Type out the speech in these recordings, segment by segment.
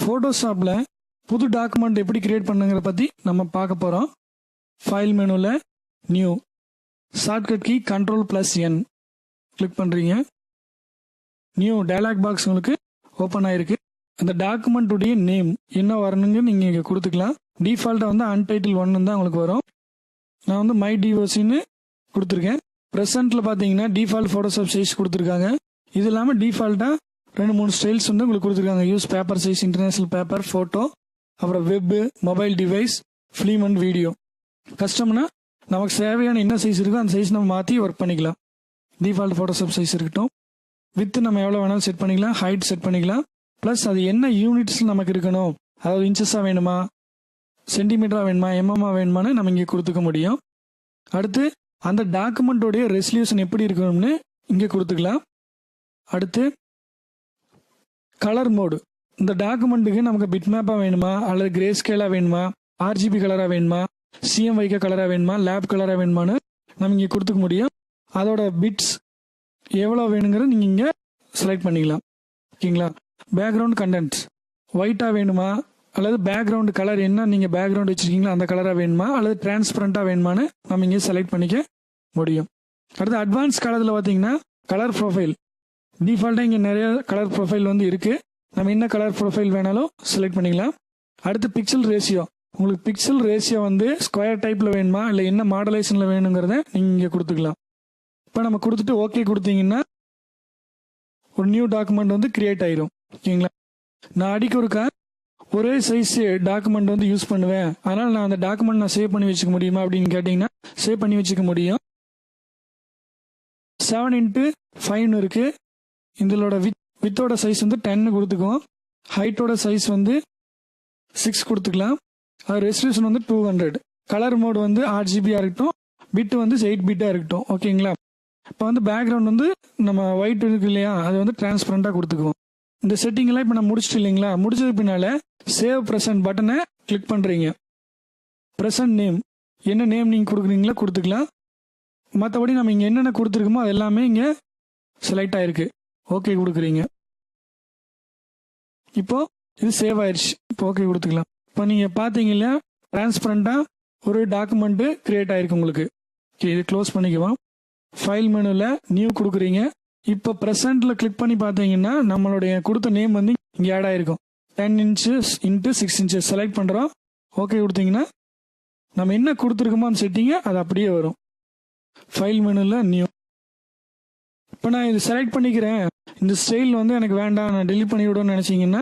ஃபோட்டோஷாப்பில் புது டாக்குமெண்ட் எப்படி கிரியேட் பண்ணுங்கிறத பற்றி நம்ம பார்க்க போகிறோம். ஃபைல் மெனுவில் new, shortcut key Ctrl+N click பண்ணுறீங்க. நியூ டயலாக் பாக்ஸ் உங்களுக்கு ஓப்பன் ஆயிருக்கு. அந்த டாக்குமெண்ட்டுடைய நேம் என்ன வரணுங்க நீங்கள் இங்கே கொடுத்துக்கலாம். டிஃபால்ட்டாக வந்து அன்டைட்டில் 1 தான் உங்களுக்கு வரும். நான் வந்து மை டிஓசின்னு கொடுத்துருக்கேன். ப்ரெசென்ட்டில் பார்த்தீங்கன்னா டிஃபால்ட் ஃபோட்டோஷாப் சைஸ் கொடுத்துருக்காங்க. இது இல்லாமல் டிஃபால்ட்டாக 2-3 ஸ்டைல்ஸ் வந்து உங்களுக்கு கொடுத்துருக்காங்க. Use paper size, international paper, photo, அப்புறம் web, mobile device, film and video. கஸ்டம்னா நமக்கு தேவையான என்ன சைஸ் இருக்கோ அந்த சைஸ் நம்ம மாற்றி ஒர்க் பண்ணிக்கலாம். டிஃபால்ட் ஃபோட்டோஷாப் சைஸ் இருக்கட்டும். வித்து நம்ம எவ்வளோ வேணாலும் செட் பண்ணிக்கலாம், ஹைட் செட் பண்ணிக்கலாம். ப்ளஸ் அது என்ன யூனிட்ஸில் நமக்கு இருக்கணும், அதாவது இன்ச்சஸாக வேணுமா, சென்டிமீட்டராக வேணுமா, எம்எம்மாக வேணுமான்னு நம்ம இங்கே கொடுத்துக்க முடியும். அடுத்து அந்த டாக்குமெண்ட்டோடைய ரெசல்யூஷன் எப்படி இருக்கணும்னு இங்கே கொடுத்துக்கலாம். அடுத்து கலர் மோடு, இந்த டாக்குமெண்ட்டுக்கு நமக்கு பிட் மேப்பாக வேணுமா, அல்லது கிரே ஸ்கேலாக வேணுமா, ஆர்ஜிபி கலராக வேணுமா, சிஎம்வைக்க கலராக வேணுமா, லேப் கலராக வேணுமான்னு நம்ம இங்கே கொடுத்துக்க முடியும். அதோட பிட்ஸ் எவ்வளோ வேணுங்கிறத நீங்கள் இங்கே செலக்ட் பண்ணிக்கலாம். ஓகேங்களா. பேக்ரவுண்ட் கண்டென்ட்ஸ் ஒயிட்டாக வேணுமா, அல்லது பேக்ரவுண்டு கலர் என்ன நீங்கள் பேக்ரவுண்ட் வச்சுருக்கீங்களா அந்த கலராக வேணுமா, அல்லது டிரான்ஸ்பரண்ட்டாக வேணுமான்னு நம்ம இங்கே செலக்ட் பண்ணிக்க முடியும். அடுத்து அட்வான்ஸ் கலரில் பார்த்தீங்கன்னா கலர் ப்ரொஃபைல். டிஃபால்ட்டாக இங்கே நிறைய கலர் ப்ரொஃபைல் வந்து இருக்குது. நம்ம என்ன கலர் ப்ரொஃபைல் வேணாலும் செலக்ட் பண்ணிக்கலாம். அடுத்து பிக்சல் ரேஷியோ, உங்களுக்கு பிக்சல் ரேஷியோ வந்து ஸ்கொயர் டைப்பில் வேணுமா, இல்லை என்ன மாடலேஷனில் வேணுங்கிறத நீங்கள் இங்கே கொடுத்துக்கலாம். இப்போ நம்ம கொடுத்துட்டு ஓகே கொடுத்தீங்கன்னா ஒரு நியூ டாக்குமெண்ட் வந்து கிரியேட் ஆயிரும். ஓகேங்களா. நான் அடிக்க ஒரே சைஸ் டாக்குமெண்ட் வந்து யூஸ் பண்ணுவேன், அதனால் நான் அந்த டாக்குமெண்ட் நான் சேவ் பண்ணி வச்சுக்க முடியுமா அப்படின்னு கேட்டிங்கன்னா சேவ் பண்ணி வச்சுக்க முடியும். 7x5 இருக்கு. இதோட வித்தோட சைஸ் வந்து 10 கொடுத்துக்குவோம். ஹைட்டோட சைஸ் வந்து 6 கொடுத்துக்கலாம். அது ரெசல்யூஷன் வந்து 200. கலர் மோடு வந்து RGB இருக்கட்டும், பிட் வந்து 8 பிட்டாக இருக்கட்டும். ஓகேங்களா. இப்போ வந்து பேக்ரவுண்ட் வந்து நம்ம ஒயிட் இருக்கு இல்லையா, அது வந்து டிரான்ஸ்பரண்டாக கொடுத்துக்குவோம். இந்த செட்டிங்லாம் இப்போ நான் முடிச்சிட்டு இல்லைங்களா, முடிச்சது பின்னால சேவ் ப்ரெசன்ட் பட்டனை கிளிக் பண்ணுறீங்க. ப்ரெசன்ட் நேம் என்ன நேம் நீங்கள் கொடுக்குறீங்களா கொடுத்துக்கலாம். மற்றபடி நம்ம இங்கே என்னென்ன கொடுத்துருக்கோமோ அது எல்லாமே இங்கே செலக்ட் ஆயிருக்கு. ஓகே கொடுக்குறீங்க. இப்போ இது சேவ் ஆயிடுச்சு. இப்போ ஓகே கொடுத்துக்கலாம். இப்போ நீங்கள் பார்த்தீங்க இல்லையா, டிரான்ஸ்பரண்டாக ஒரு டாக்குமெண்ட்டு கிரியேட் ஆயிருக்கு உங்களுக்கு. ஓகே, இது க்ளோஸ் பண்ணிக்குவோம். ஃபைல் மெனுவில் நியூ கொடுக்குறீங்க. இப்போ ப்ரெசென்ட்டில் கிளிக் பண்ணி பார்த்தீங்கன்னா நம்மளுடைய கொடுத்த நேம் வந்து இங்கே ஆட் ஆகிருக்கும். 10 inches x 6 inches செலக்ட் பண்ணுறோம். ஓகே கொடுத்தீங்கன்னா நம்ம என்ன கொடுத்துருக்கோமோ அந்த செட்டிங்கை அது அப்படியே வரும். ஃபைல் மெனுவில் நியூ. இப்போ நான் இது செலக்ட் பண்ணிக்கிறேன், இந்த ஸ்டைல் வந்து எனக்கு வேண்டாம், நான் டெலிட் பண்ணி விடணும்னு நினச்சிங்கன்னா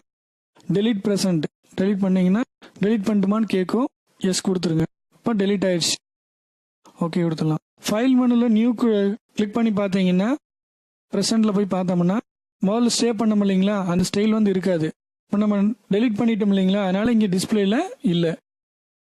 டெலிட் ப்ரெசென்ட் டெலிட் பண்ணிங்கன்னா டெலிட் பண்ணிட்டுமான்னு கேட்கும். எஸ் கொடுத்துருங்க. இப்போ டெலிட் ஆயிடுச்சு. ஓகே கொடுத்துடலாம். ஃபைல் மெனுவில் நியூ கிளிக் பண்ணி பார்த்தீங்கன்னா ப்ரெசென்ட்டில் போய் பார்த்தோம்னா முதல்ல சேவ் பண்ணோம் இல்லைங்களா, அந்த ஸ்டைல் வந்து இருக்காது. இப்போ நம்ம டெலிட் பண்ணிட்டோம் இல்லைங்களா, அதனால இங்கே டிஸ்பிளேல இல்லை.